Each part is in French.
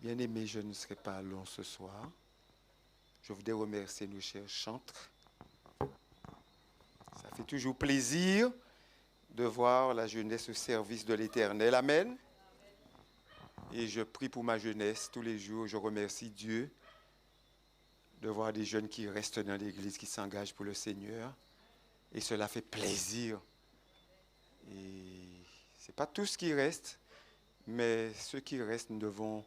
Bien-aimés, je ne serai pas long ce soir. Je voudrais remercier nos chers chantres. Ça fait toujours plaisir de voir la jeunesse au service de l'Éternel. Amen. Et je prie pour ma jeunesse tous les jours. Je remercie Dieu de voir des jeunes qui restent dans l'Église, qui s'engagent pour le Seigneur. Et cela fait plaisir. Et ce n'est pas tout ce qui reste, mais ceux qui restent, nous devons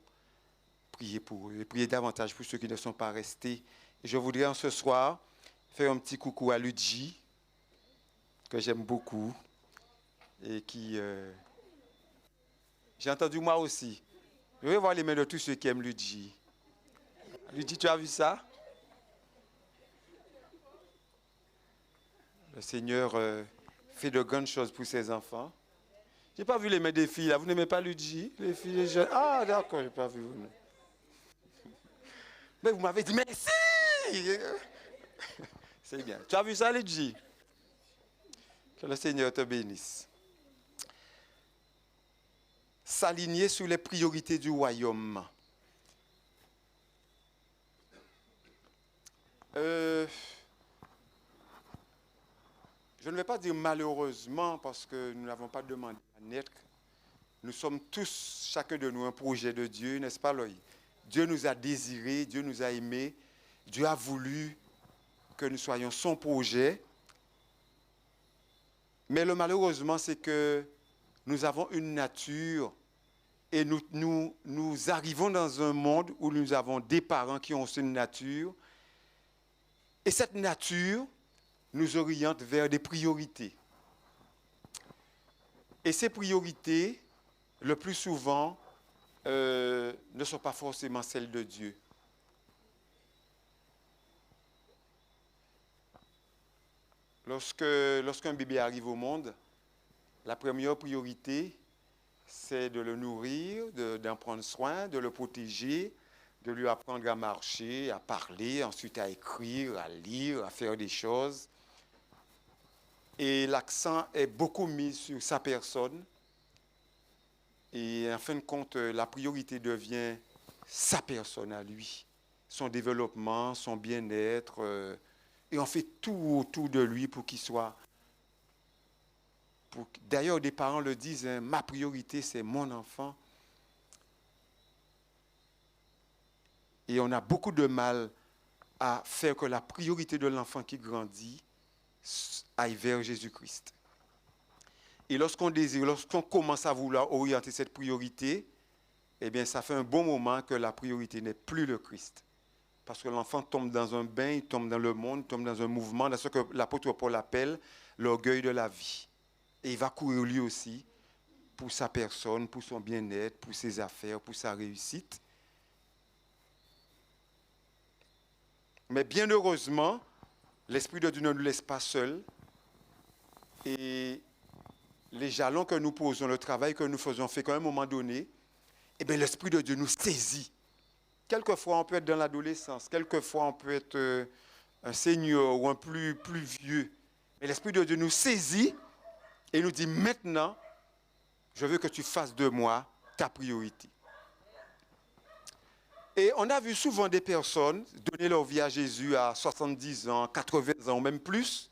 prier pour eux et prier davantage pour ceux qui ne sont pas restés. Et je voudrais en ce soir faire un petit coucou à Ludji, que j'aime beaucoup et qui... J'ai entendu moi aussi. Je vais voir les mains de tous ceux qui aiment Ludji. Ludji, tu as vu ça? Le Seigneur fait de grandes choses pour ses enfants. Je n'ai pas vu les mains des filles là. Vous n'aimez pas Ludji? Les filles, les jeunes. Ah, d'accord, je n'ai pas vu. Mais vous m'avez dit merci! C'est bien. Tu as vu ça, Ludji? Que le Seigneur te bénisse. S'aligner sur les priorités du royaume. Je ne vais pas dire malheureusement parce que nous n'avons pas demandé à naître. Nous sommes tous, chacun de nous, un projet de Dieu, n'est-ce pas, Loïc? Dieu nous a désirés, Dieu nous a aimés, Dieu a voulu que nous soyons son projet. Mais le malheureusement, c'est que nous avons une nature et nous arrivons dans un monde où nous avons des parents qui ont une nature. Et cette nature nous oriente vers des priorités. Et ces priorités, le plus souvent, ne sont pas forcément celles de Dieu. Lorsqu'un bébé arrive au monde, la première priorité, c'est de le nourrir, d'en prendre soin, de le protéger, de lui apprendre à marcher, à parler, ensuite à écrire, à lire, à faire des choses. Et l'accent est beaucoup mis sur sa personne. Et en fin de compte, la priorité devient sa personne à lui, son développement, son bien-être. Et on fait tout autour de lui pour qu'il soit... D'ailleurs, des parents le disent, hein, ma priorité, c'est mon enfant. Et on a beaucoup de mal à faire que la priorité de l'enfant qui grandit aille vers Jésus-Christ. Et lorsqu'on commence à vouloir orienter cette priorité, eh bien, ça fait un bon moment que la priorité n'est plus le Christ. Parce que l'enfant tombe dans un bain, il tombe dans le monde, il tombe dans un mouvement, dans ce que l'apôtre Paul appelle l'orgueil de la vie. Et il va courir lui aussi pour sa personne, pour son bien-être, pour ses affaires, pour sa réussite. Mais bien heureusement, l'Esprit de Dieu ne nous laisse pas seuls. Et les jalons que nous posons, le travail que nous faisons fait qu'à un moment donné, eh bien, l'Esprit de Dieu nous saisit. Quelquefois, on peut être dans l'adolescence. Quelquefois, on peut être un senior ou un plus vieux. Mais l'Esprit de Dieu nous saisit et nous dit, maintenant, je veux que tu fasses de moi ta priorité. Et on a vu souvent des personnes donner leur vie à Jésus à 70 ans, 80 ans, ou même plus.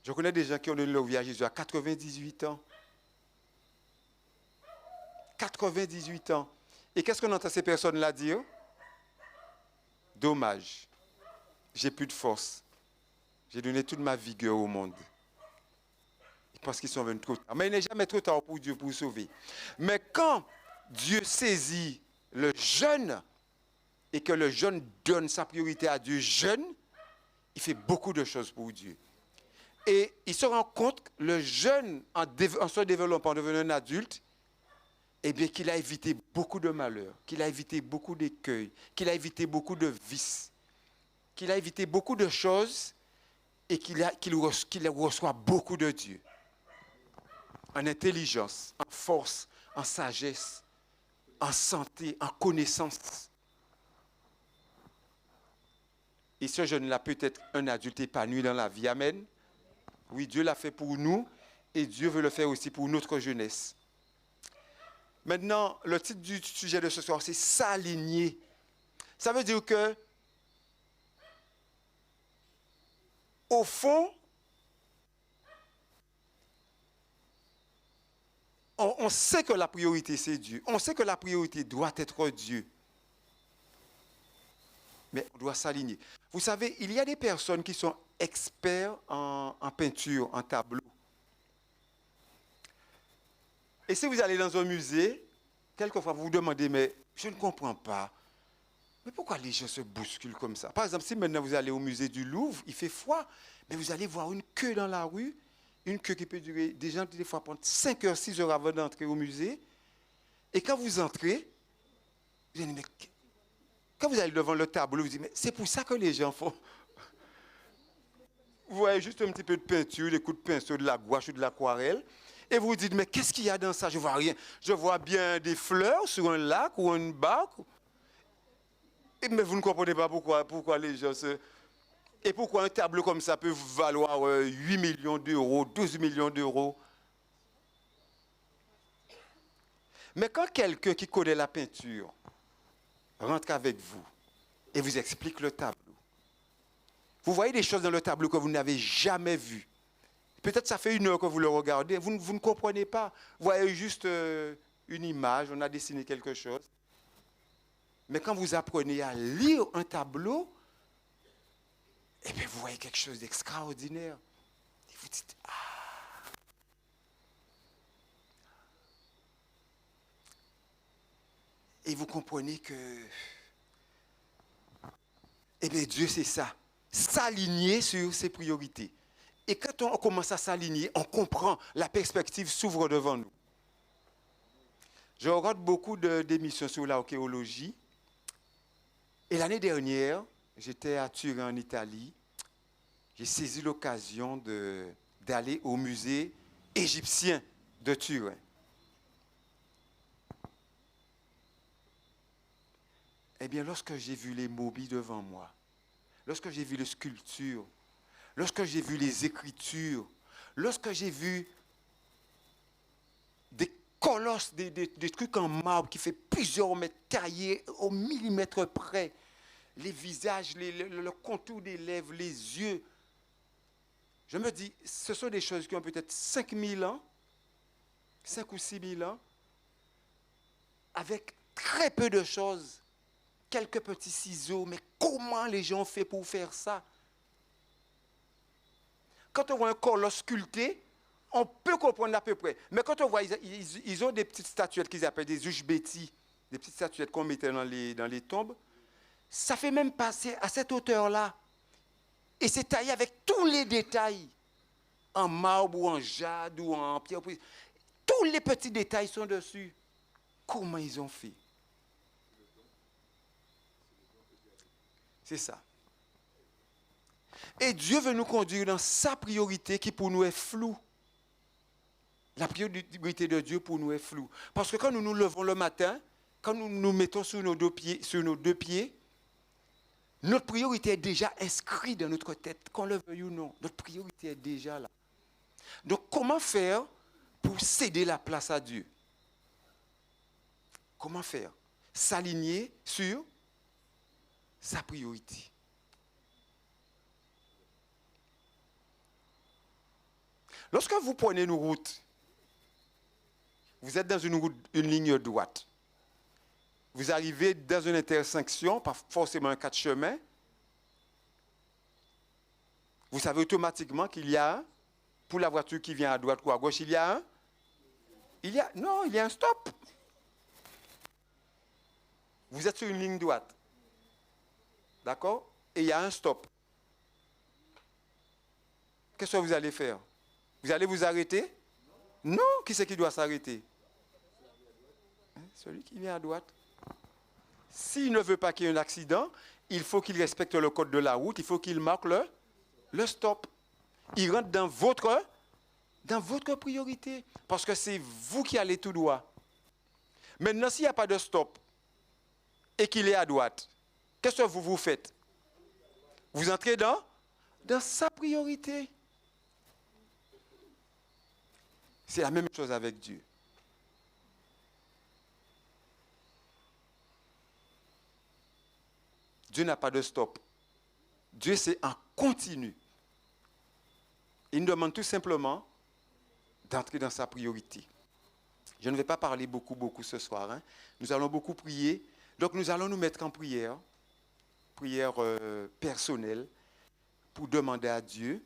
Je connais des gens qui ont donné leur vie à Jésus à 98 ans. 98 ans. Et qu'est-ce qu'on entend ces personnes-là dire? Dommage. J'ai plus de force. J'ai donné toute ma vigueur au monde. Ils pensent qu'ils sont venus trop tard. Mais il n'est jamais trop tard pour Dieu pour sauver. Mais quand Dieu saisit le jeune et que le jeune donne sa priorité à Dieu jeune, il fait beaucoup de choses pour Dieu. Et il se rend compte que le jeune, en se développant, en devenant un adulte, eh bien, qu'il a évité beaucoup de malheurs, qu'il a évité beaucoup d'écueils, qu'il a évité beaucoup de vices, qu'il a évité beaucoup de choses et qu'il reçoit beaucoup de Dieu. En intelligence, en force, en sagesse, en santé, en connaissance. Et ce jeune-là peut être un adulte épanoui dans la vie. Amen. Oui, Dieu l'a fait pour nous et Dieu veut le faire aussi pour notre jeunesse. Maintenant, le titre du sujet de ce soir, c'est s'aligner. Ça veut dire que, au fond, on sait que la priorité, c'est Dieu. On sait que la priorité doit être Dieu. Mais on doit s'aligner. Vous savez, il y a des personnes qui sont experts en peinture, en tableau. Et si vous allez dans un musée, quelquefois vous vous demandez, mais je ne comprends pas. Mais pourquoi les gens se bousculent comme ça? Par exemple, si maintenant vous allez au musée du Louvre, il fait froid, mais vous allez voir une queue dans la rue, une queue qui peut durer, des gens qui des fois prennent 5 heures, 6 heures avant d'entrer au musée. Et quand vous entrez, vous allez, mais quand vous allez devant le tableau, vous dites, mais c'est pour ça que les gens font. Vous voyez juste un petit peu de peinture, des coups de pinceau, de la gouache ou de l'aquarelle. Et vous vous dites, mais qu'est-ce qu'il y a dans ça? Je ne vois rien. Je vois bien des fleurs sur un lac ou une barque. Mais vous ne comprenez pas pourquoi les gens se... Et pourquoi un tableau comme ça peut valoir 8 millions d'euros, 12 millions d'euros. Mais quand quelqu'un qui connaît la peinture rentre avec vous et vous explique le tableau, vous voyez des choses dans le tableau que vous n'avez jamais vues. Peut-être ça fait 1 heure que vous le regardez, vous ne comprenez pas. Vous voyez juste une image, on a dessiné quelque chose. Mais quand vous apprenez à lire un tableau, eh bien, vous voyez quelque chose d'extraordinaire. Et vous dites, ah. Et vous comprenez que, eh bien, Dieu, c'est ça. S'aligner sur ses priorités. Et quand on commence à s'aligner, on comprend, la perspective s'ouvre devant nous. Je regarde beaucoup d'émissions sur l'archéologie. Et l'année dernière, j'étais à Turin, en Italie. J'ai saisi l'occasion d'aller au musée égyptien de Turin. Eh bien, lorsque j'ai vu les momies devant moi, lorsque j'ai vu les sculptures, lorsque j'ai vu les écritures, lorsque j'ai vu des colosses, des trucs en marbre qui fait plusieurs mètres taillés au millimètre près, les visages, le contour des lèvres, les yeux, je me dis, ce sont des choses qui ont peut-être 5000 ans, 5 ou 6000 ans, avec très peu de choses, quelques petits ciseaux, mais comment les gens ont fait pour faire ça? Quand on voit un colosse sculpté, on peut comprendre à peu près. Mais quand on voit, ils ont des petites statuettes qu'ils appellent des ushbeti, des petites statuettes qu'on mettait dans les tombes, ça fait même passer à cette hauteur-là. Et c'est taillé avec tous les détails, en marbre ou en jade ou en pierre. Tous les petits détails sont dessus. Comment ils ont fait? C'est ça. Et Dieu veut nous conduire dans sa priorité qui pour nous est floue. La priorité de Dieu pour nous est floue. Parce que quand nous nous levons le matin, quand nous nous mettons sur nos deux pieds, notre priorité est déjà inscrite dans notre tête, qu'on le veuille ou non. Notre priorité est déjà là. Donc comment faire pour céder la place à Dieu? Comment faire? S'aligner sur sa priorité. Lorsque vous prenez une route, vous êtes dans une ligne droite. Vous arrivez dans une intersection, pas forcément un 4 chemins. Vous savez automatiquement qu'il y a, pour la voiture qui vient à droite ou à gauche, il y a il y a un stop. Vous êtes sur une ligne droite. D'accord? Et il y a un stop. Qu'est-ce que vous allez faire? Vous allez vous arrêter? Non. Qui c'est qui doit s'arrêter? Celui qui vient à droite. S'il ne veut pas qu'il y ait un accident, il faut qu'il respecte le code de la route, il faut qu'il marque le stop. Il rentre dans votre priorité. Parce que c'est vous qui allez tout droit. Maintenant, s'il n'y a pas de stop et qu'il est à droite, qu'est-ce que vous faites? Vous entrez dans sa priorité. C'est la même chose avec Dieu. Dieu n'a pas de stop. Dieu, c'est en continu. Il nous demande tout simplement d'entrer dans sa priorité. Je ne vais pas parler beaucoup ce soir. Hein. Nous allons beaucoup prier. Donc nous allons nous mettre en prière personnelle, pour demander à Dieu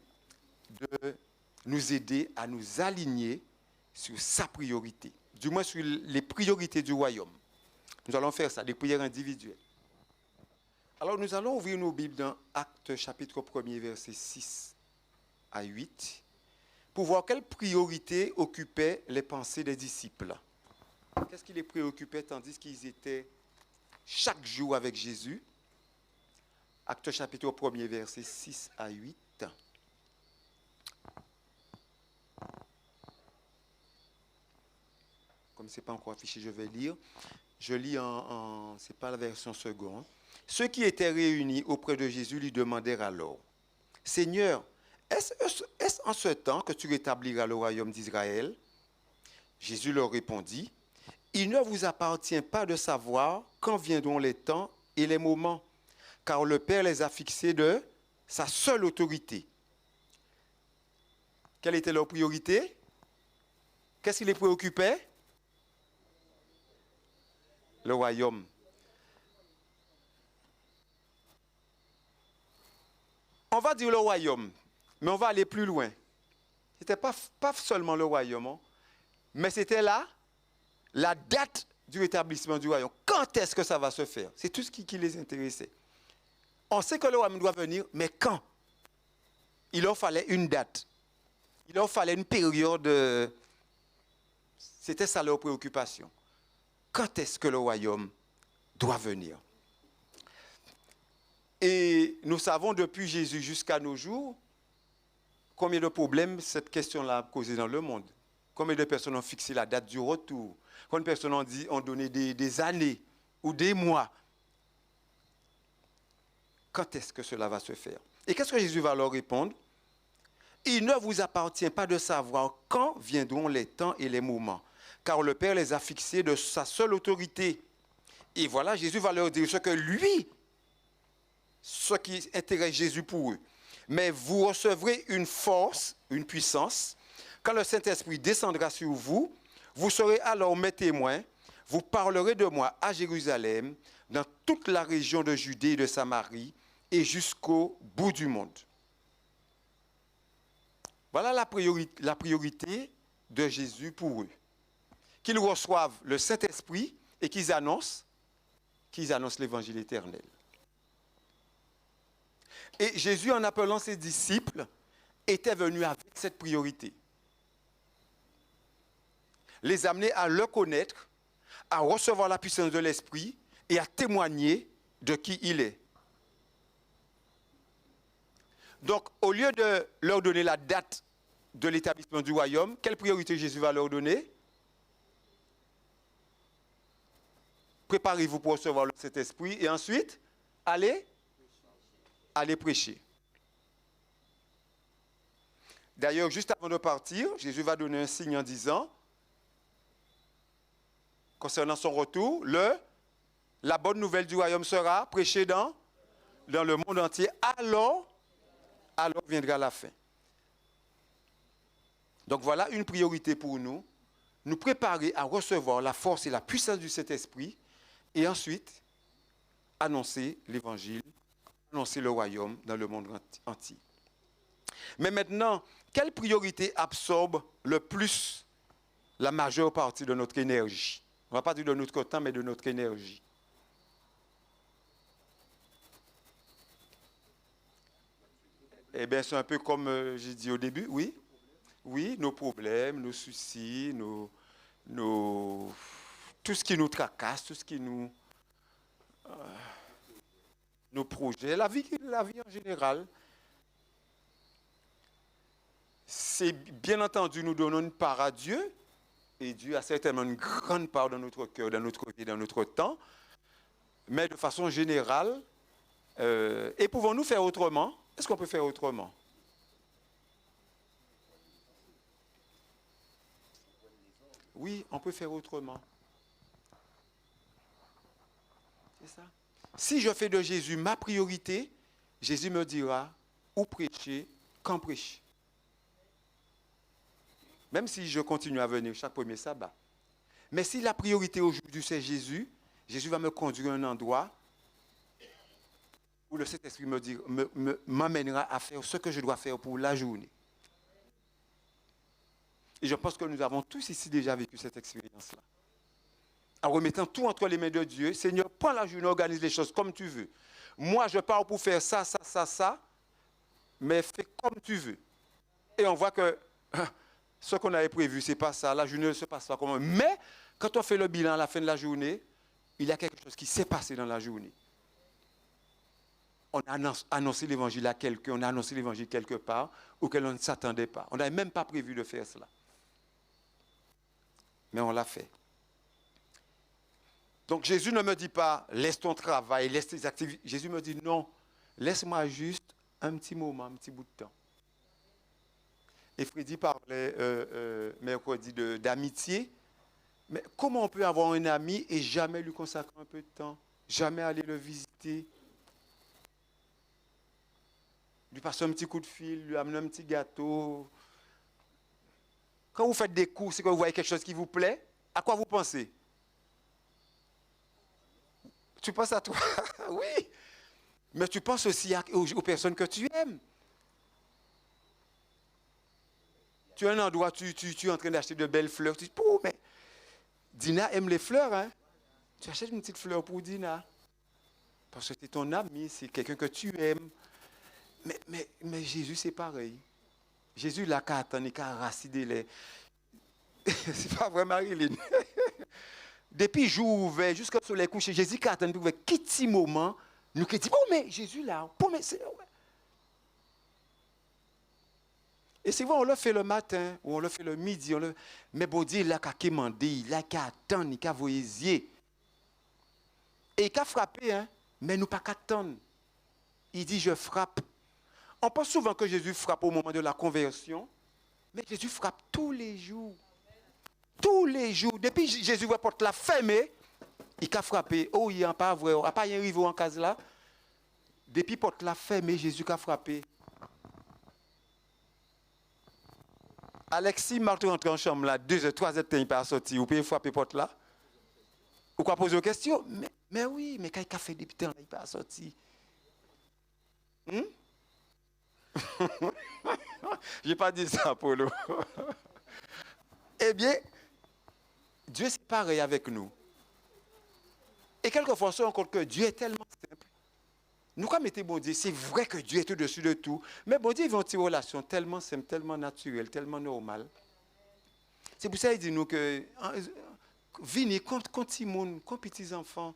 de nous aider à nous aligner sur sa priorité, du moins sur les priorités du royaume. Nous allons faire ça, des prières individuelles. Alors nous allons ouvrir nos Bibles dans Actes chapitre 1er, versets 6 à 8, pour voir quelles priorités occupaient les pensées des disciples. Qu'est-ce qui les préoccupait tandis qu'ils étaient chaque jour avec Jésus? Actes chapitre 1er, versets 6 à 8. Comme ce n'est pas encore affiché, je vais lire. Je lis ce n'est pas la version seconde. Ceux qui étaient réunis auprès de Jésus lui demandèrent alors, « Seigneur, est-ce en ce temps que tu rétabliras le royaume d'Israël ?» Jésus leur répondit, « Il ne vous appartient pas de savoir quand viendront les temps et les moments, car le Père les a fixés de sa seule autorité. » Quelle était leur priorité? Qu'est-ce qui les préoccupait? Le royaume. On va dire le royaume, mais on va aller plus loin. Ce n'était pas seulement le royaume, hein, mais c'était là la date du rétablissement du royaume. Quand est-ce que ça va se faire? C'est tout ce qui les intéressait. On sait que le royaume doit venir, mais quand? Il leur fallait une date. Il leur fallait une période. C'était ça leur préoccupation. Quand est-ce que le royaume doit venir? Et nous savons depuis Jésus jusqu'à nos jours combien de problèmes cette question-là a causé dans le monde. Combien de personnes ont fixé la date du retour? Combien de personnes ont donné des années ou des mois? Quand est-ce que cela va se faire? Et qu'est-ce que Jésus va leur répondre? Il ne vous appartient pas de savoir quand viendront les temps et les moments, car le Père les a fixés de sa seule autorité. Et voilà, Jésus va leur dire ce que lui, ce qui intéresse Jésus pour eux. Mais vous recevrez une force, une puissance, quand le Saint-Esprit descendra sur vous, vous serez alors mes témoins, vous parlerez de moi à Jérusalem, dans toute la région de Judée et de Samarie, et jusqu'au bout du monde. Voilà la priorité de Jésus pour eux. Qu'ils reçoivent le Saint-Esprit et qu'ils annoncent l'évangile éternel. Et Jésus, en appelant ses disciples, était venu avec cette priorité. Les amener à le connaître, à recevoir la puissance de l'Esprit et à témoigner de qui il est. Donc, au lieu de leur donner la date de l'établissement du royaume, quelle priorité Jésus va leur donner? Préparez-vous pour recevoir cet esprit et ensuite, allez prêcher. D'ailleurs, juste avant de partir, Jésus va donner un signe en disant, concernant son retour, la bonne nouvelle du royaume sera prêchée dans le monde entier. Alors viendra la fin. Donc voilà une priorité pour nous, nous préparer à recevoir la force et la puissance du Saint-Esprit et ensuite annoncer l'évangile, annoncer le royaume dans le monde entier. Mais maintenant, quelle priorité absorbe le plus la majeure partie de notre énergie? On ne va pas dire de notre temps, mais de notre énergie. Eh bien, c'est un peu comme j'ai dit au début, oui. Oui, nos problèmes, nos soucis, tout ce qui nous tracasse, tout ce qui nos projets, la vie en général. C'est bien entendu, nous donnons une part à Dieu, et Dieu a certainement une grande part dans notre cœur, dans notre vie, dans notre temps, mais de façon générale, et pouvons-nous faire autrement? Est-ce qu'on peut faire autrement? Oui, on peut faire autrement. C'est ça. Si je fais de Jésus ma priorité, Jésus me dira où prêcher, quand prêcher. Même si je continue à venir chaque premier sabbat. Mais si la priorité aujourd'hui c'est Jésus, Jésus va me conduire à un endroit où le Saint-Esprit m'amènera à faire ce que je dois faire pour la journée. Et je pense que nous avons tous ici déjà vécu cette expérience-là. En remettant tout entre les mains de Dieu, Seigneur, prends la journée, organise les choses comme tu veux. Moi, je pars pour faire ça, ça, ça, ça, mais fais comme tu veux. Et on voit que ce qu'on avait prévu, ce n'est pas ça, la journée ne se passe pas comme ça. Mais quand on fait le bilan à la fin de la journée, il y a quelque chose qui s'est passé dans la journée. On a annoncé l'évangile à quelqu'un, on a annoncé l'évangile quelque part, auquel on ne s'attendait pas. On n'avait même pas prévu de faire cela. Mais on l'a fait. Donc Jésus ne me dit pas, laisse ton travail, laisse tes activités. Jésus me dit, non, laisse-moi juste un petit moment, un petit bout de temps. Et Freddy parlait mercredi d'amitié. Mais comment on peut avoir un ami et jamais lui consacrer un peu de temps, jamais aller le visiter, lui passer un petit coup de fil, lui amener un petit gâteau. Quand vous faites des courses et que vous voyez quelque chose qui vous plaît, à quoi vous pensez? Tu penses à toi? Oui. Mais tu penses aussi aux personnes que tu aimes. Tu as un endroit, tu es en train d'acheter de belles fleurs. Tu dis, oh, mais Dina aime les fleurs, hein? Tu achètes une petite fleur pour Dina. Parce que c'est ton ami, c'est quelqu'un que tu aimes. Mais Jésus, c'est pareil. Jésus, il n'a qu'à attendre, il n'a qu'à racider les... C'est pas vrai, Marilyn. Depuis jour ouvert, jusqu'au soleil couché, Jésus qui attend pour un petit moment, nous qui dit, oh mais Jésus là, oh mais c'est... Et c'est vrai, on le fait le matin, ou on le fait le midi, mais bon Dieu, il a qu'à commander, il a qu'à attendre, il a qu'à voyager. Et il a frappé, hein, mais nous pas qu'à attendre. Il dit, je frappe. On pense souvent que Jésus frappe au moment de la conversion, mais Jésus frappe tous les jours. Tous les jours. Depuis Jésus voit porte la fermée, il a frappé. Oh, il n'y a pas vrai, il n'y a pas un riveau en case là. Depuis porte la fermée, Jésus a frappé. Alexis Marteau rentre en chambre là, 2h, 3h, il pas sorti. Vous pouvez frapper porte là. Ou quoi poser une question? Mais oui, mais quand il a fait des temps, il pas sorti. Je n'ai pas dit ça, Polo. Eh bien, Dieu c'est pareil avec nous. Et quelquefois, on se rend compte que Dieu est tellement simple. Nous, comme était bon Dieu, c'est vrai que Dieu est au-dessus de tout. Mais bon Dieu, il veut une relation tellement simple, tellement naturelle, tellement normale. C'est pour ça qu'il dit nous que venez contre Timon, contre petits enfants.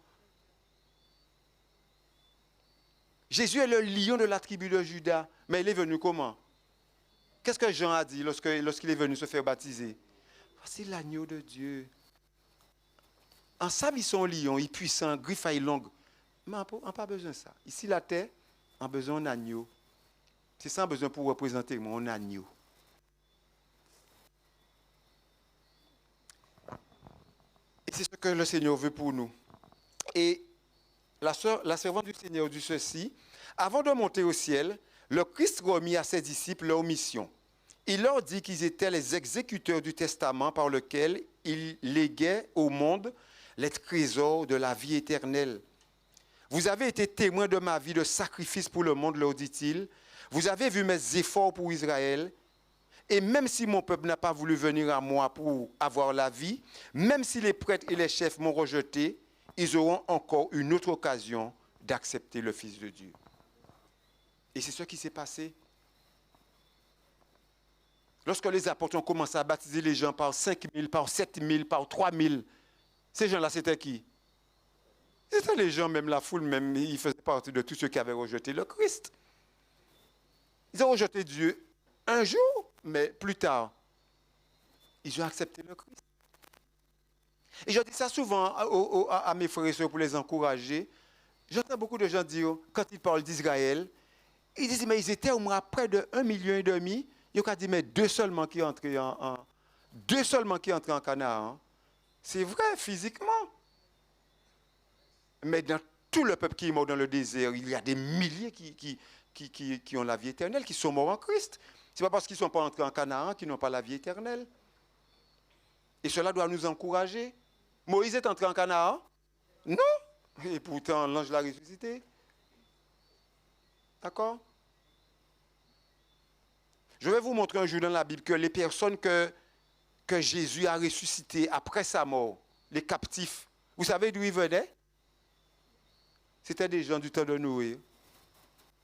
Jésus est le lion de la tribu de Juda, mais il est venu comment? Qu'est-ce que Jean a dit lorsqu'il est venu se faire baptiser? C'est l'agneau de Dieu. En Sam, ils sont lions, ils puissants, griffes à longues. Mais on n'a pas besoin de ça. Ici, la terre, on a besoin d'un agneau. C'est ça, on a besoin pour représenter mon agneau. Et c'est ce que le Seigneur veut pour nous. Et la servante du Seigneur dit ceci. Avant de monter au ciel, le Christ remit à ses disciples leur mission. Il leur dit qu'ils étaient les exécuteurs du testament par lequel il léguait au monde les trésors de la vie éternelle. Vous avez été témoins de ma vie de sacrifice pour le monde, leur dit-il. Vous avez vu mes efforts pour Israël. Et même si mon peuple n'a pas voulu venir à moi pour avoir la vie, même si les prêtres et les chefs m'ont rejeté, ils auront encore une autre occasion d'accepter le Fils de Dieu. Et c'est ce qui s'est passé. Lorsque les apôtres ont commencé à baptiser les gens par 5 000, par 7 000, par 3 000, ces gens-là, c'était qui? C'était les gens, même la foule, même, ils faisaient partie de tous ceux qui avaient rejeté le Christ. Ils ont rejeté Dieu un jour, mais plus tard, ils ont accepté le Christ. Et je dis ça souvent à mes frères et sœurs pour les encourager. J'entends beaucoup de gens dire, quand ils parlent d'Israël, ils disent, mais ils étaient au moins près de 1,5 million. Ils ont dit, mais deux seulement qui entraient en Canaan. C'est vrai, physiquement. Mais dans tout le peuple qui est mort dans le désert, il y a des milliers qui ont la vie éternelle, qui sont morts en Christ. Ce n'est pas parce qu'ils ne sont pas entrés en Canaan qu'ils n'ont pas la vie éternelle. Et cela doit nous encourager. Moïse est entré en Canaan? Non. Et pourtant, l'ange l'a ressuscité. D'accord? Je vais vous montrer un jour dans la Bible que les personnes que Jésus a ressuscitées après sa mort, les captifs, vous savez d'où ils venaient? C'était des gens du temps de Noé.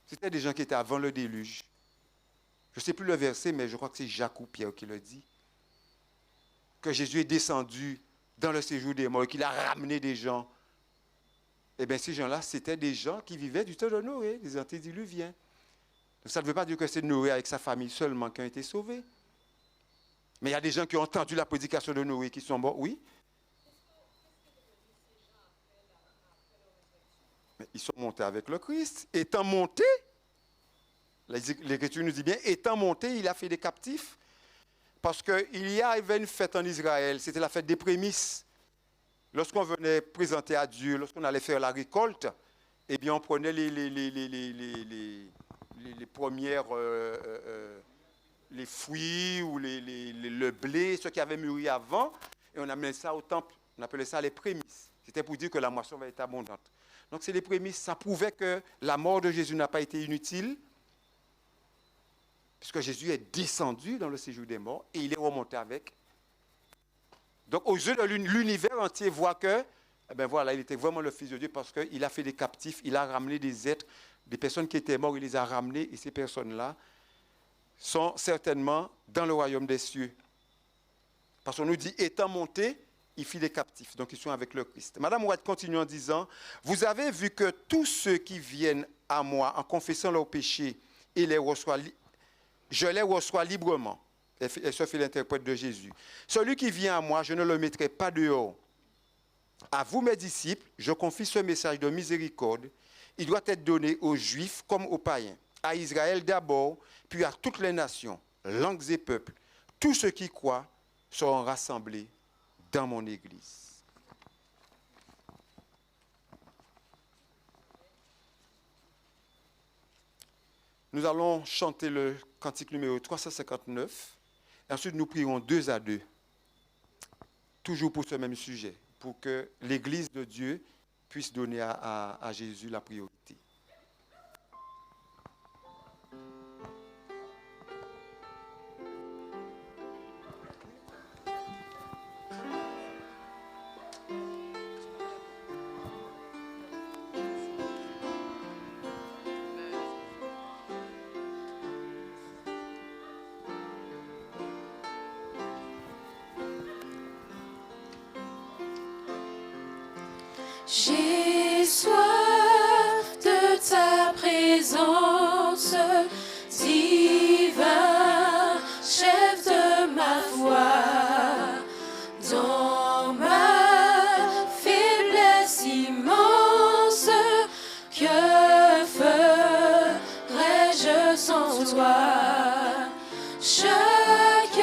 C'était des gens qui étaient avant le déluge. Je ne sais plus le verset, mais je crois que c'est Jacques ou Pierre qui le dit. Que Jésus est descendu dans le séjour des morts et qu'il a ramené des gens. Eh bien, ces gens-là, c'était des gens qui vivaient du temps de Noé, des antédiluviens. Donc, ça ne veut pas dire que c'est Noé avec sa famille seulement qui ont été sauvés. Mais il y a des gens qui ont entendu la prédication de Noé qui sont morts, oui. Mais ils sont montés avec le Christ. Étant montés, l'Écriture nous dit bien, étant monté, il a fait des captifs. Parce qu'il y avait une fête en Israël, c'était la fête des prémices. Lorsqu'on venait présenter à Dieu, lorsqu'on allait faire la récolte, eh bien on prenait les premières, les fruits ou le blé, ceux qui avaient mûri avant, et on amenait ça au temple. On appelait ça les prémices. C'était pour dire que la moisson va être abondante. Donc c'est les prémices, ça prouvait que la mort de Jésus n'a pas été inutile, puisque Jésus est descendu dans le séjour des morts et il est remonté avec. Donc, aux yeux de l'univers entier, voit que, eh bien voilà, il était vraiment le Fils de Dieu parce qu'il a fait des captifs, il a ramené des êtres, des personnes qui étaient mortes, il les a ramenés et ces personnes-là sont certainement dans le royaume des cieux. Parce qu'on nous dit, étant monté, il fit des captifs. Donc, ils sont avec le Christ. Madame White continue en disant, vous avez vu que tous ceux qui viennent à moi en confessant leurs péchés et je les reçois librement. Elle se fait l'interprète de Jésus. Celui qui vient à moi, je ne le mettrai pas dehors. À vous, mes disciples, je confie ce message de miséricorde. Il doit être donné aux Juifs comme aux païens. À Israël d'abord, puis à toutes les nations, langues et peuples. Tous ceux qui croient seront rassemblés dans mon Église. Nous allons chanter le cantique numéro 359. Et ensuite, nous prierons 2 à 2. Toujours pour ce même sujet. Pour que l'Église de Dieu puisse donner à Jésus la priorité. J'ai soif de ta présence, divin chef de ma foi, dans ma faiblesse immense, que ferais-je sans toi? Chaque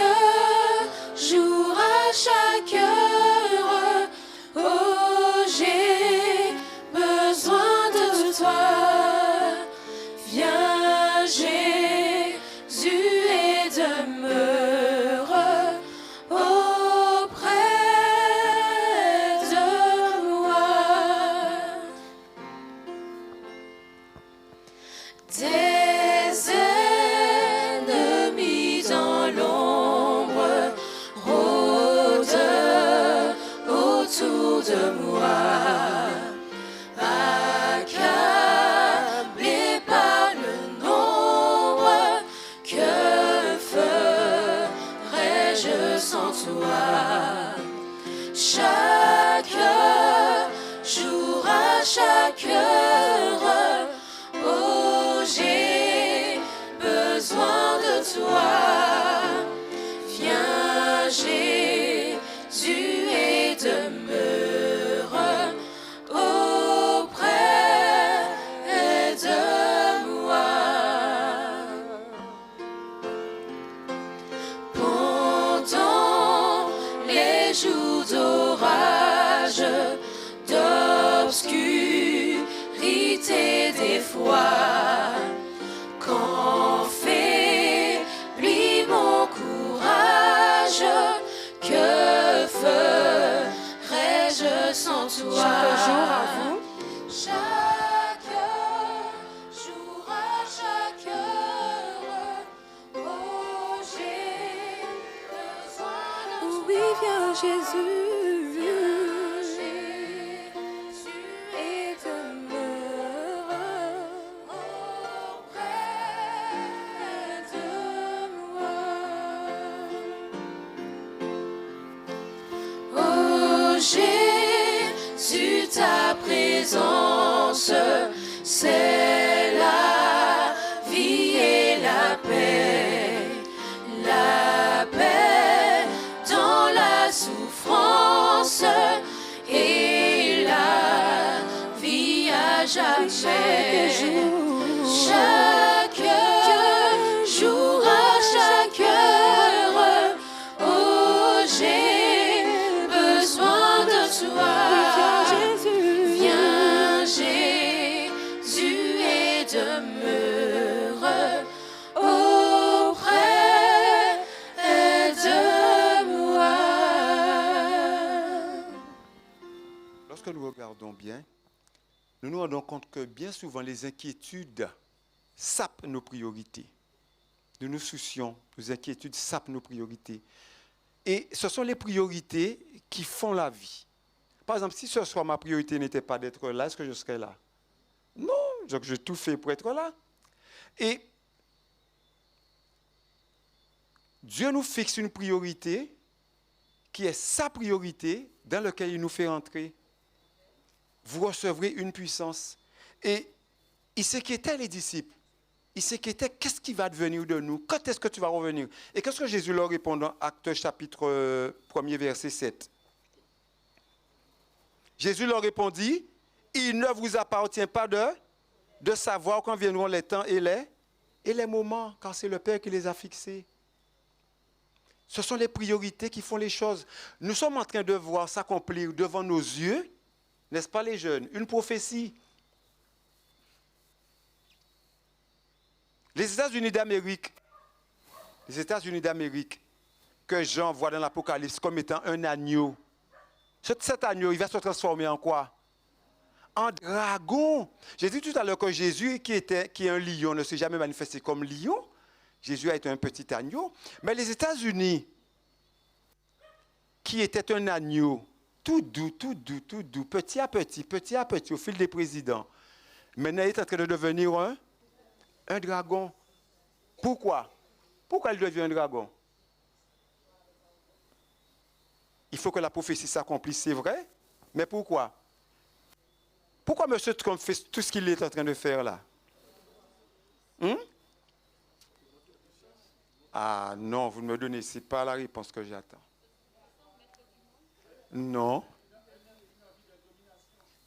jour, à chaque heure, oh, j'ai besoin de toi. Viens, Jésus, et demeure auprès de moi. Tes ennemis dans l'ombre rôdent autour de moi, accablé par le nombre, que ferais-je sans toi? Chaque jour, à chaque heure, oh, j'ai besoin de toi. Viens, Jésus, et demeure auprès de moi. Pendant les jours d'orage, d'obscurité je sens toi. Chaque jour à vous. Chaque jour à chaque heure, oh, j'ai besoin de toi. Oui, viens Jésus. Jésus et demeure auprès de moi. Oh Jésus, ta présence, c'est la vie et la paix dans la souffrance et la vie à jamais. Chaque jour à chaque heure, oh, j'ai besoin de toi. Viens Jésus et demeure auprès de moi. Lorsque nous regardons bien, nous nous rendons compte que bien souvent les inquiétudes sapent nos priorités. Nous nous soucions, nos inquiétudes sapent nos priorités. Et ce sont les priorités qui font la vie. Par exemple, si ce soir ma priorité n'était pas d'être là, est-ce que je serais là? Non, donc j'ai tout fait pour être là. Et Dieu nous fixe une priorité qui est sa priorité dans laquelle il nous fait entrer. Vous recevrez une puissance. Et il s'inquiétait les disciples. Il s'inquiétait, qu'est-ce qui va devenir de nous? Quand est-ce que tu vas revenir? Et qu'est-ce que Jésus leur répond dans Actes chapitre 1er, verset 7? Jésus leur répondit, il ne vous appartient pas de savoir quand viendront les temps et les moments, car c'est le Père qui les a fixés. Ce sont les priorités qui font les choses. Nous sommes en train de voir s'accomplir devant nos yeux, n'est-ce pas les jeunes, une prophétie. Les États-Unis d'Amérique, que Jean voit dans l'Apocalypse comme étant un agneau. Cet agneau, il va se transformer en quoi? En dragon. J'ai dit tout à l'heure que Jésus, qui est un lion, ne s'est jamais manifesté comme lion. Jésus a été un petit agneau. Mais les États-Unis, qui était un agneau, tout doux, petit à petit, au fil des présidents, maintenant il est en train de devenir un dragon. Pourquoi? Pourquoi il devient un dragon? Il faut que la prophétie s'accomplisse, c'est vrai. Mais pourquoi? Pourquoi M. Trump fait tout ce qu'il est en train de faire là? Ah non, vous ne me donnez pas la réponse que j'attends. Non.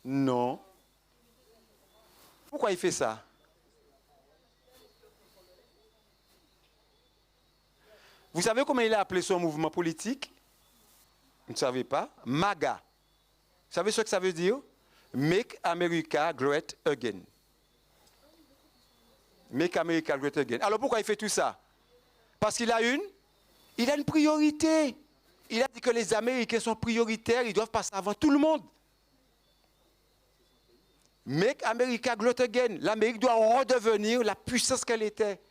Non. Pourquoi il fait ça? Vous savez comment il a appelé son mouvement politique? Vous ne savez pas? MAGA. Vous savez ce que ça veut dire? Make America Great Again. Make America Great Again. Alors pourquoi il fait tout ça? Parce qu'il a une priorité. Il a dit que les Américains sont prioritaires, ils doivent passer avant tout le monde. Make America Great Again. L'Amérique doit redevenir la puissance qu'elle était.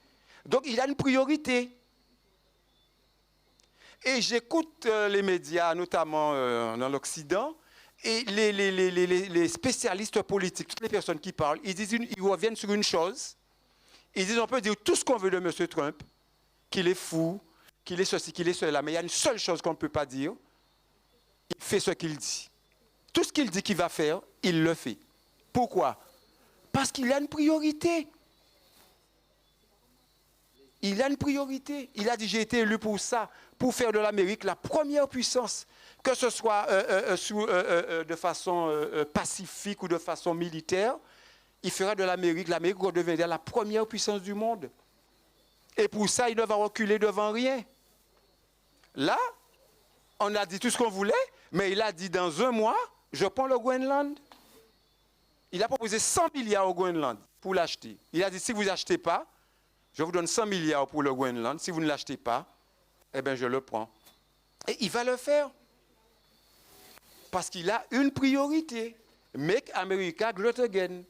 Donc il a une priorité. Et j'écoute les médias, notamment dans l'Occident, et les spécialistes politiques, toutes les personnes qui parlent, ils reviennent sur une chose. Ils disent, on peut dire tout ce qu'on veut de M. Trump, qu'il est fou, qu'il est ceci, qu'il est cela, mais il y a une seule chose qu'on ne peut pas dire. Il fait ce qu'il dit. Tout ce qu'il dit qu'il va faire, il le fait. Pourquoi? Parce qu'il a une priorité. Il a une priorité. Il a dit, j'ai été élu pour ça, pour faire de l'Amérique la première puissance, que ce soit de façon pacifique ou de façon militaire. Il fera de l'Amérique redeviendra la première puissance du monde. Et pour ça, il ne va reculer devant rien. Là, on a dit tout ce qu'on voulait, mais il a dit dans un mois, je prends le Groenland. Il a proposé 100 milliards au Groenland pour l'acheter. Il a dit, si vous n'achetez pas, je vous donne 100 milliards pour le Groenland. Si vous ne l'achetez pas, eh bien, je le prends. Et il va le faire. Parce qu'il a une priorité. Make America Great Again.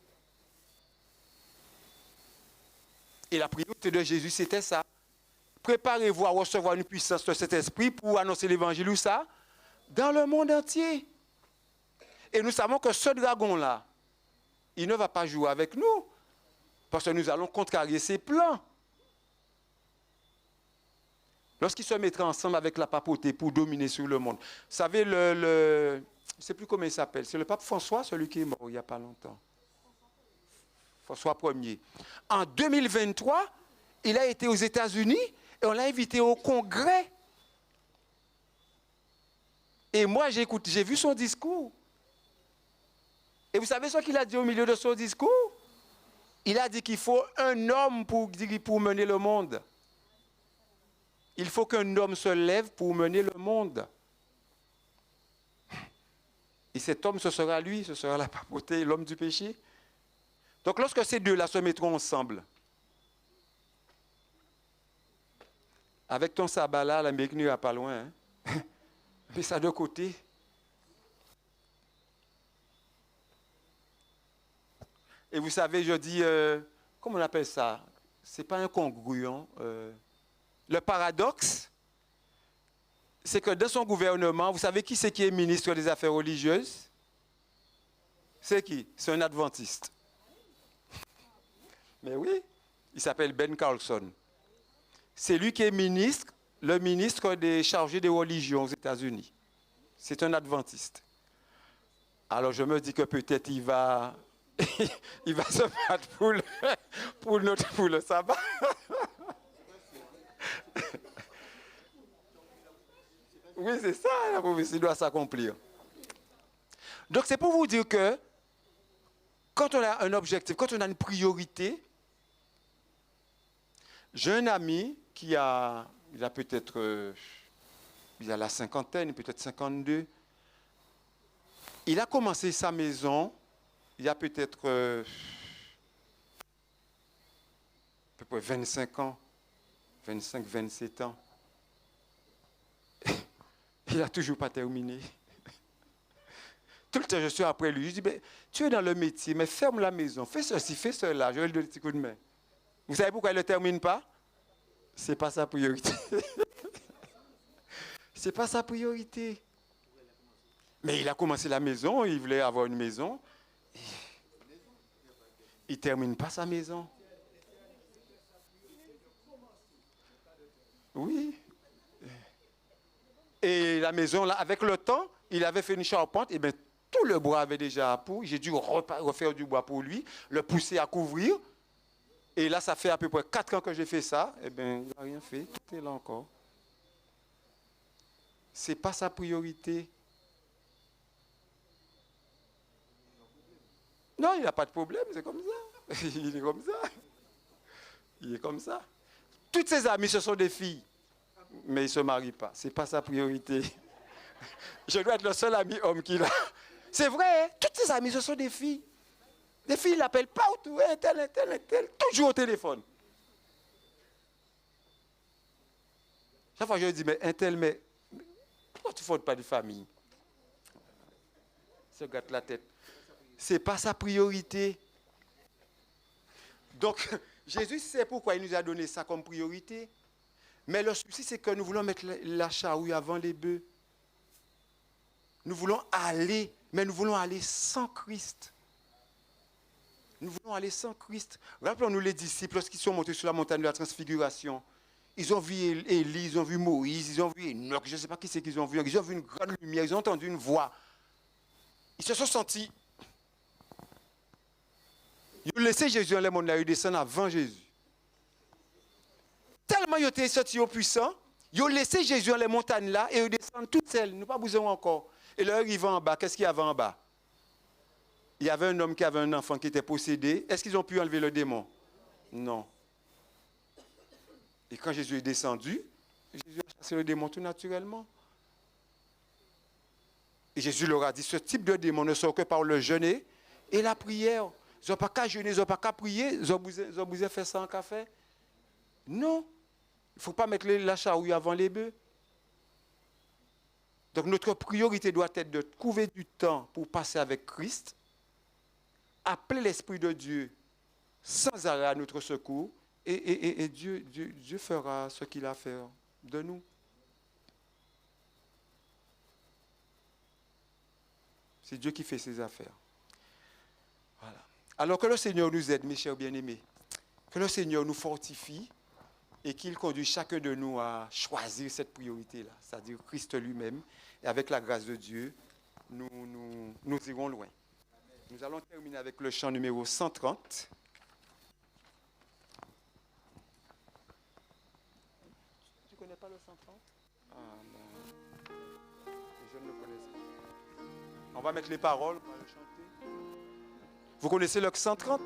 Et la priorité de Jésus, c'était ça. Préparez-vous à recevoir une puissance de cet esprit pour annoncer l'évangile ou ça dans le monde entier. Et nous savons que ce dragon-là, il ne va pas jouer avec nous parce que nous allons contrarier ses plans. Lorsqu'ils se mettraient ensemble avec la papauté pour dominer sur le monde. Vous savez, je ne sais plus comment il s'appelle. C'est le pape François, celui qui est mort il n'y a pas longtemps. François Ier. En 2023, il a été aux États-Unis et on l'a invité au Congrès. Et moi, j'ai vu son discours. Et vous savez ce qu'il a dit au milieu de son discours? Il a dit qu'il faut un homme pour mener le monde. Il faut qu'un homme se lève pour mener le monde. Et cet homme, ce sera lui, ce sera la papauté, l'homme du péché. Donc lorsque ces deux-là se mettront ensemble, avec ton sabbat là, l'Amérique n'ira pas loin. Hein? Mets ça de côté. Et vous savez, je dis, comment on appelle ça? Ce n'est pas incongruent. Le paradoxe, c'est que dans son gouvernement, vous savez qui c'est qui est ministre des Affaires religieuses? C'est qui? C'est un adventiste. Mais oui, il s'appelle Ben Carlson. C'est lui qui est le ministre des chargés des religions aux États-Unis. C'est un adventiste. Alors je me dis que peut-être il va se battre pour le sabbat. Oui, c'est ça, la prophétie doit s'accomplir. Donc c'est pour vous dire que quand on a un objectif, quand on a une priorité, j'ai un ami il a peut-être, il a la cinquantaine, peut-être 52. Il a commencé sa maison, il y a peut-être à peu près 25 ans, 25, 27 ans. Il n'a toujours pas terminé. Tout le temps, je suis après lui. Je dis, tu es dans le métier, mais ferme la maison. Fais ceci, fais cela. Je vais lui donner un petit coup de main. Vous savez pourquoi il ne le termine pas? Ce n'est pas sa priorité. Ce n'est pas sa priorité. Mais il a commencé la maison, il voulait avoir une maison. Il ne termine pas sa maison. Oui. Et la maison, là, avec le temps, il avait fait une charpente, et bien tout le bois avait déjà pourri. J'ai dû refaire du bois pour lui, le pousser à couvrir. Et là, ça fait à peu près 4 ans que j'ai fait ça. Eh bien, il n'a rien fait, tout est là encore. Ce n'est pas sa priorité. Non, il n'a pas de problème, c'est comme ça. Il est comme ça. Il est comme ça. Toutes ses amies, ce sont des filles. Mais il ne se marie pas. Ce n'est pas sa priorité. Je dois être le seul ami homme qu'il a. C'est vrai, hein? Toutes ses amies, ce sont des filles. Des filles ne l'appellent pas autour, un tel, toujours au téléphone. Chaque fois, je lui dis, mais un tel, mais pourquoi tu ne fondes pas de famille? Il se gâte la tête. Ce n'est pas sa priorité. Donc, Jésus sait pourquoi il nous a donné ça comme priorité. Mais le souci, c'est que nous voulons mettre la charrue avant les bœufs. Nous voulons aller, mais nous voulons aller sans Christ. Nous voulons aller sans Christ. Rappelons-nous les disciples, lorsqu'ils sont montés sur la montagne de la transfiguration, ils ont vu Élie, ils ont vu Moïse, ils ont vu Enoch, je ne sais pas qui c'est qu'ils ont vu. Ils ont vu une grande lumière, ils ont entendu une voix. Ils se sont sentis. Ils ont laissé Jésus dans le monde, là, ils descendent avant Jésus. Tellement ils étaient sortis au puissant, ils ont laissé Jésus dans les montagnes là et ils descendent toutes seules. Nous n'avons pas besoin encore. Et là, ils vont en bas. Qu'est-ce qu'il y avait en bas? Il y avait un homme qui avait un enfant qui était possédé. Est-ce qu'ils ont pu enlever le démon? Non. Et quand Jésus est descendu, Jésus a chassé le démon tout naturellement. Et Jésus leur a dit, ce type de démon ne sort que par le jeûne et la prière. Ils n'ont pas qu'à jeûner, ils n'ont pas qu'à prier, ils ont besoin faire ça en café. Non. Il ne faut pas mettre la charrue avant les bœufs. Donc notre priorité doit être de trouver du temps pour passer avec Christ, appeler l'Esprit de Dieu sans arrêt à notre secours, et Dieu fera ce qu'il a à faire de nous. C'est Dieu qui fait ses affaires. Voilà. Alors que le Seigneur nous aide, mes chers bien-aimés, que le Seigneur nous fortifie et qu'il conduise chacun de nous à choisir cette priorité-là, c'est-à-dire Christ lui-même. Et avec la grâce de Dieu, nous irons loin. Nous allons terminer avec le chant numéro 130. Tu ne connais pas le 130? Ah non, je ne le connais pas. On va mettre les paroles, on va le chanter. Vous connaissez le 130?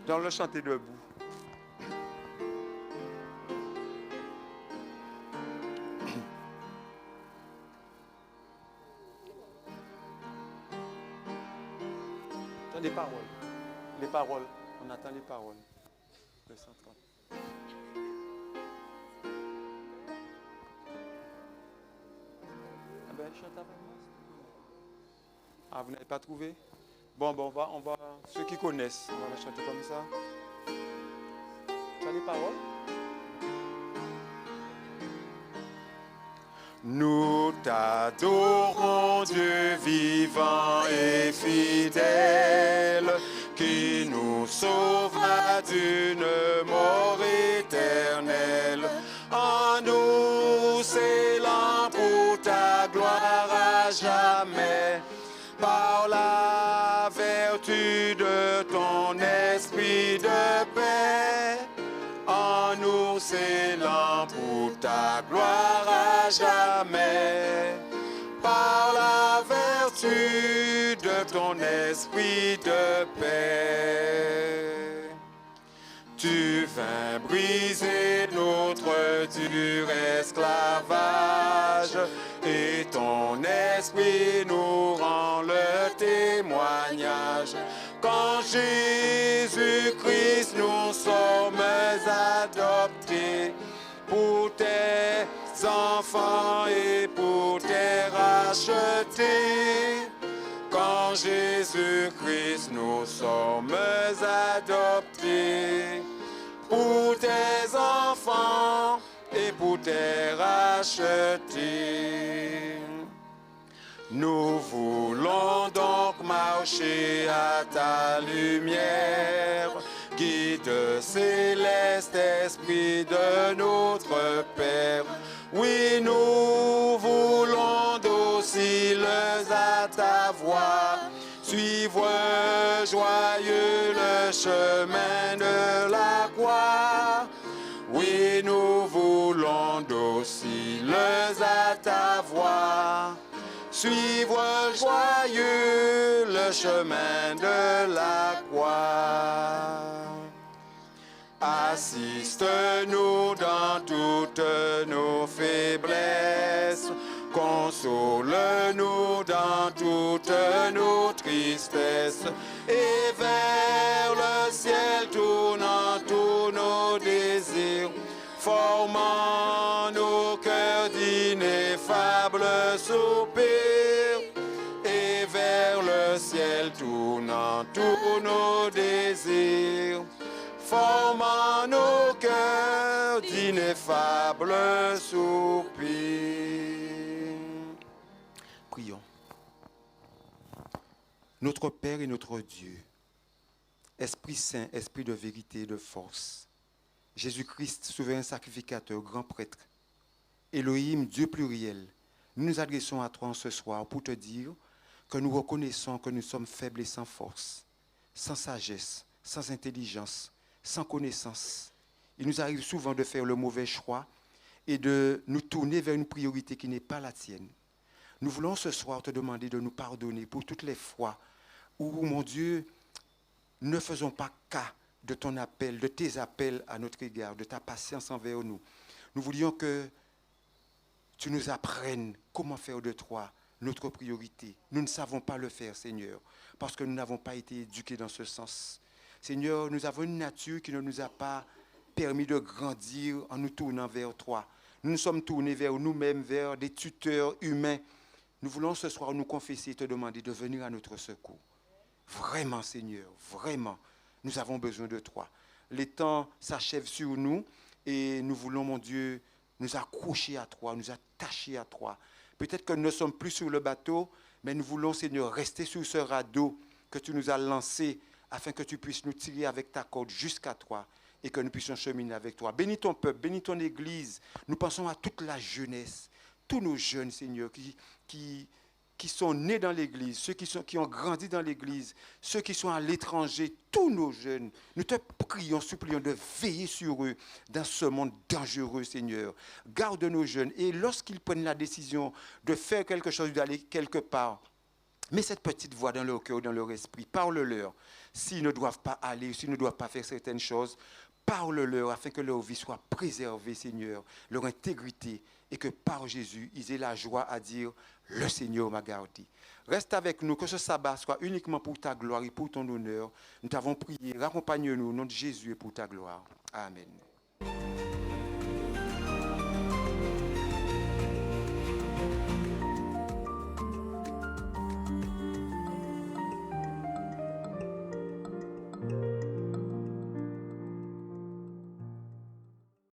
Dans le chanter debout. Les paroles. Les paroles. On attend les paroles. Le 130. Ah ben, chante avec moi. Ah, vous n'avez pas trouvé? Bon, on va. Ceux qui connaissent, on va la chanter comme ça. Tu as les paroles? Nous t'adorons, Dieu vivant et fidèle, qui nous sauvera d'une mort éternelle. En nous scellant pour ta gloire à jamais, par la vertu de ton esprit de paix. En nous scellant pour ta gloire à jamais, par la vertu de ton esprit de paix. Tu vins briser notre dur esclavage, et ton esprit nous rend le témoignage. Quand Jésus-Christ nous sommes adoptés pour tes enfants et pour tes rachetés. Quand Jésus-Christ nous sommes adoptés pour tes enfants et pour tes rachetés. Nous voulons donc marcher à ta lumière, guide céleste esprit de notre Père. Oui, nous voulons dociles à ta voix, suivre joyeux le chemin de la croix. Oui, nous voulons dociles à ta voix, suivre joyeux le chemin de la croix. Assiste-nous dans toutes nos faiblesses, console-nous dans toutes nos tristesses, et vers le ciel tournant tous nos désirs, formant nos cœurs d'ineffables soupirs, et vers le ciel tournant tous nos désirs, formant nos cœurs d'ineffables soupirs. Prions. Notre Père et notre Dieu, Esprit Saint, Esprit de vérité et de force, Jésus-Christ, souverain sacrificateur, grand prêtre, Elohim, Dieu pluriel, nous nous adressons à toi ce soir pour te dire que nous reconnaissons que nous sommes faibles et sans force, sans sagesse, sans intelligence, sans connaissance. Il nous arrive souvent de faire le mauvais choix et de nous tourner vers une priorité qui n'est pas la tienne. Nous voulons ce soir te demander de nous pardonner pour toutes les fois où, mon Dieu, nous ne faisons pas cas de ton appel, de tes appels à notre égard, de ta patience envers nous. Nous voulions que tu nous apprennes comment faire de toi notre priorité. Nous ne savons pas le faire, Seigneur, parce que nous n'avons pas été éduqués dans ce sens. Seigneur, nous avons une nature qui ne nous a pas permis de grandir en nous tournant vers toi. Nous nous sommes tournés vers nous-mêmes, vers des tuteurs humains Nous voulons ce soir nous confesser et te demander de venir à notre secours. Vraiment, Seigneur, vraiment, nous avons besoin de toi. Les temps s'achèvent sur nous et nous voulons, mon Dieu, nous accrocher à toi, nous attacher à toi. Peut-être que nous ne sommes plus sur le bateau, mais nous voulons, Seigneur, rester sur ce radeau que tu nous as lancé afin que tu puisses nous tirer avec ta corde jusqu'à toi et que nous puissions cheminer avec toi. Bénis ton peuple, bénis ton Église. Nous pensons à toute la jeunesse, tous nos jeunes, Seigneur, qui sont nés dans l'Église, ceux qui ont grandi dans l'Église, ceux qui sont à l'étranger, tous nos jeunes. Nous te prions, supplions de veiller sur eux dans ce monde dangereux, Seigneur. Garde nos jeunes et lorsqu'ils prennent la décision de faire quelque chose, d'aller quelque part, mets cette petite voix dans leur cœur, dans leur esprit. Parle-leur. S'ils ne doivent pas aller, s'ils ne doivent pas faire certaines choses, parle-leur afin que leur vie soit préservée, Seigneur, leur intégrité, et que par Jésus, ils aient la joie à dire « Le Seigneur m'a gardé ». Reste avec nous, que ce sabbat soit uniquement pour ta gloire et pour ton honneur. Nous t'avons prié, raccompagne-nous au nom de Jésus et pour ta gloire. Amen.